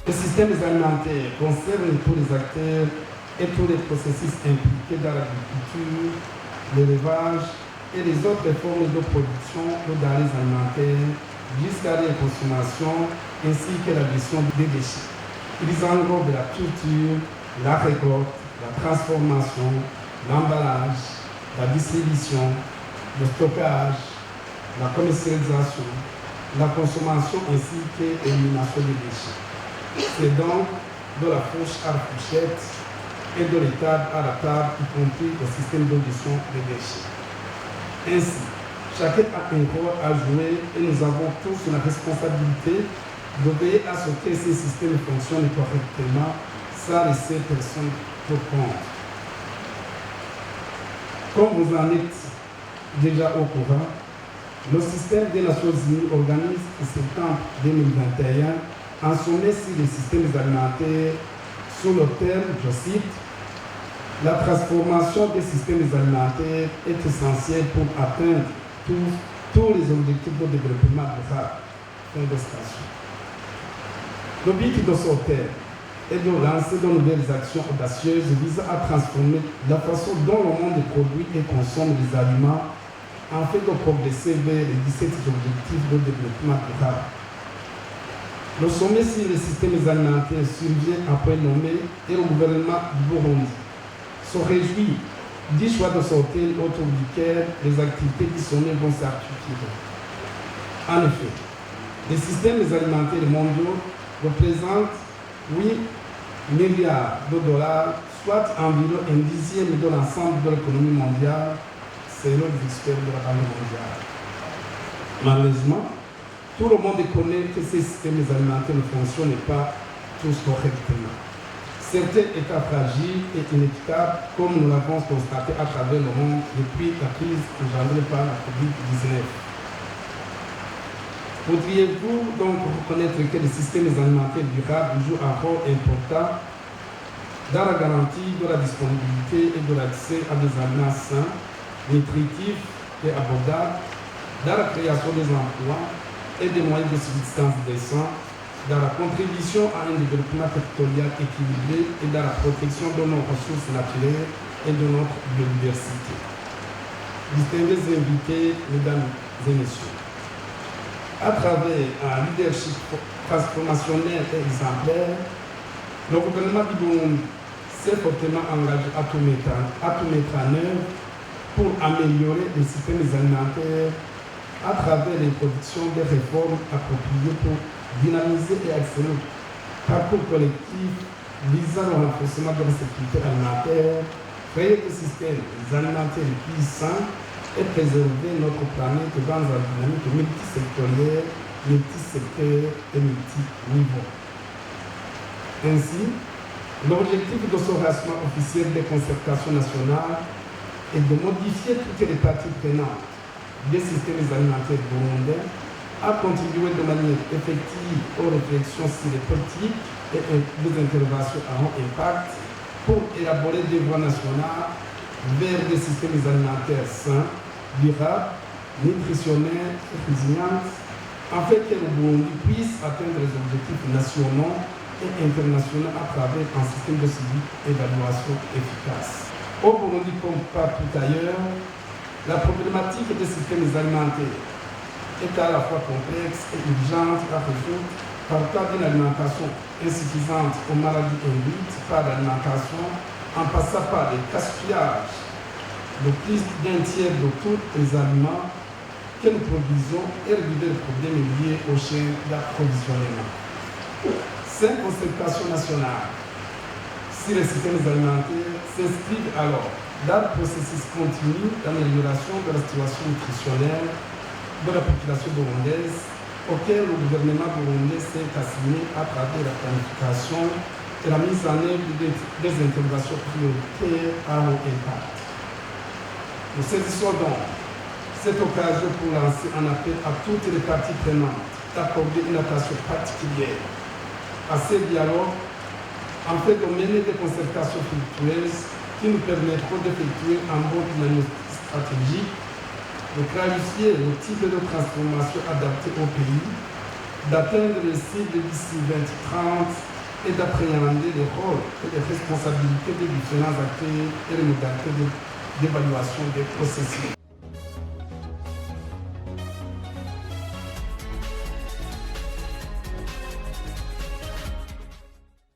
Les systèmes alimentaires concernent tous les acteurs et tous les processus impliqués dans l'agriculture, l'élevage et les autres formes de production de denrées alimentaires jusqu'à la consommation ainsi que la gestion des déchets. Ils englobent la culture, la récolte, la transformation, l'emballage, la distribution, le stockage, la commercialisation, la consommation ainsi que l'élimination des déchets. C'est donc de la fourche à la fourchette et de l'étable à la table, y compris le système de gestion des déchets. Ainsi, chacun a un rôle à jouer et nous avons tous la responsabilité de veiller à ce que ces systèmes fonctionnent correctement sans laisser personne pour compte. Comme vous en êtes déjà au courant, le système des Nations Unies organise en septembre 2021 un sommet sur les systèmes alimentaires sous le terme, je cite, « La transformation des systèmes alimentaires est essentielle pour atteindre tous les objectifs de développement durable. » Le but de ce terme est de lancer de nouvelles actions audacieuses visant à transformer la façon dont le monde produit et consomme les aliments afin de progresser vers les 17 objectifs de développement durable. Le sommet sur les systèmes alimentaires survient après nommé et le gouvernement du Burundi se réjouit du choix de sortir autour duquel les activités du sommet vont s'articuler. En effet, les systèmes alimentaires mondiaux représentent 8 milliards de dollars, soit environ un dixième de l'ensemble de l'économie mondiale, selon les experts de la Banque mondiale. Malheureusement, tout le monde connaît que ces systèmes alimentaires ne fonctionnent pas tous correctement. Certains états fragiles et inéquitables, comme nous l'avons constaté à travers le monde depuis la crise engendrée par la COVID-19. Voudriez-vous donc reconnaître que les systèmes alimentaires durables jouent un rôle important dans la garantie de la disponibilité et de l'accès à des aliments sains, nutritifs et abordables, dans la création des emplois et des moyens de subsistance décents, dans la contribution à un développement territorial équilibré et dans la protection de nos ressources naturelles et de notre biodiversité. Distingués invités, mesdames et messieurs, à travers un leadership transformationnel et exemplaire, le gouvernement du Burundi s'est fortement engagé à tout mettre en œuvre pour améliorer les systèmes alimentaires à travers l'introduction des réformes appropriées pour dynamiser et accélérer le parcours collectif visant au renforcement de la sécurité alimentaire, créer des systèmes alimentaires puissants et préserver notre planète dans une dynamique multisectorielle, multisecteur et multiniveau. Ainsi, l'objectif de ce rassemblement officiel des concertations nationales est de modifier toutes les parties prenantes des systèmes alimentaires burundais, à contribuer de manière effective aux réflexions sur les politiques et des interventions à haut impact pour élaborer des voies nationales vers des systèmes alimentaires sains, durables, nutritionnels et résilients, afin que le Burundi puisse atteindre les objectifs nationaux et internationaux à travers un système de suivi et d'évaluation efficace. Au Burundi comme partout ailleurs, la problématique des systèmes alimentaires est à la fois complexe et urgente à résoudre par le cas d'une alimentation insuffisante aux maladies induites par l'alimentation, en passant par les gaspillages de plus d'un tiers de tous les aliments que nous produisons et résoudre les problèmes liés aux chaînes d'approvisionnement. Ces concertations nationales sur les systèmes alimentaires s'inscrivent alors dans le processus continu d'amélioration de la situation nutritionnelle de la population burundaise auquel le gouvernement burundais s'est assigné à travers la planification et la mise en œuvre des interventions prioritaires à haut impact. Nous saisissons donc cette occasion pour lancer un appel à toutes les parties prenantes d'accorder une attention particulière à ces dialogues en fait de mener des concertations fructueuses qui nous permettront d'effectuer un bon diagnostic stratégique, de clarifier le type de transformation adapté au pays, d'atteindre les cibles d'ici 2030 et d'appréhender les rôles et les responsabilités des différents acteurs et les modalités d'évaluation des processus.